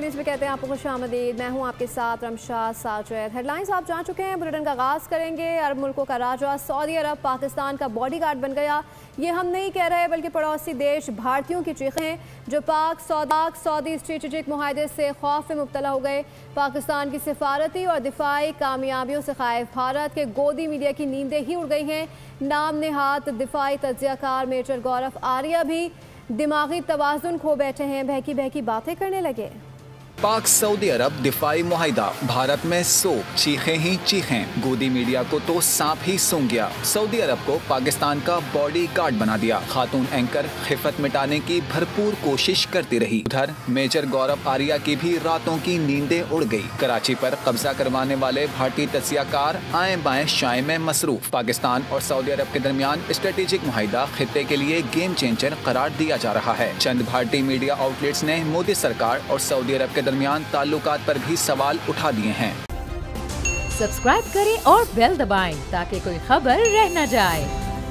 News में कहते हैं आपको खुशामदीद। मैं हूं आपके साथ रमशा साजिद। हेडलाइंस आप जान चुके हैं, बुलेटिन का आगाज़ करेंगे। अरब मुल्कों का राजा सऊदी अरब पाकिस्तान का बॉडीगार्ड बन गया। ये हम नहीं कह रहे बल्कि पड़ोसी देश भारतीयों की चीखें हैं जो पाक सऊदी स्ट्रेटेजिक मुआहदे से खौफ में मुब्तला हो गए। पाकिस्तान की सिफारती और दिफाई कामयाबियों से खाइफ भारत के गोदी मीडिया की नींदें ही उड़ गई हैं। नाम नेहात दिफाई तज्जियाकार मेजर गौरव आर्या भी दिमागी तवाज़ुन खो बैठे हैं, बहकी बहकी बातें करने लगे। पाक सऊदी अरब दिफाई मुआहिदा, भारत में सो चीखें ही चीखें। गोदी मीडिया को तो सांप ही सूंघ गया। सऊदी अरब को पाकिस्तान का बॉडी गार्ड बना दिया। खातून एंकर खिफत मिटाने की भरपूर कोशिश करती रही। उधर मेजर गौरव आर्या की भी रातों की नींदें उड़ गई। कराची पर कब्जा करवाने वाले भारतीय तज्जियाकार आए बाएं शाये में मसरूफ। पाकिस्तान और सऊदी अरब के दरमियान स्ट्रेटेजिक मुआहिदा खित्ते के लिए गेम चेंजर करार दिया जा रहा है। चंद भारतीय मीडिया आउटलेट्स ने मोदी सरकार और सऊदी अरब के दरमियान ताल्लुकात पर भी सवाल उठा दिए हैं। सब्सक्राइब करें और बेल दबाएं ताकि कोई खबर रह न जाए।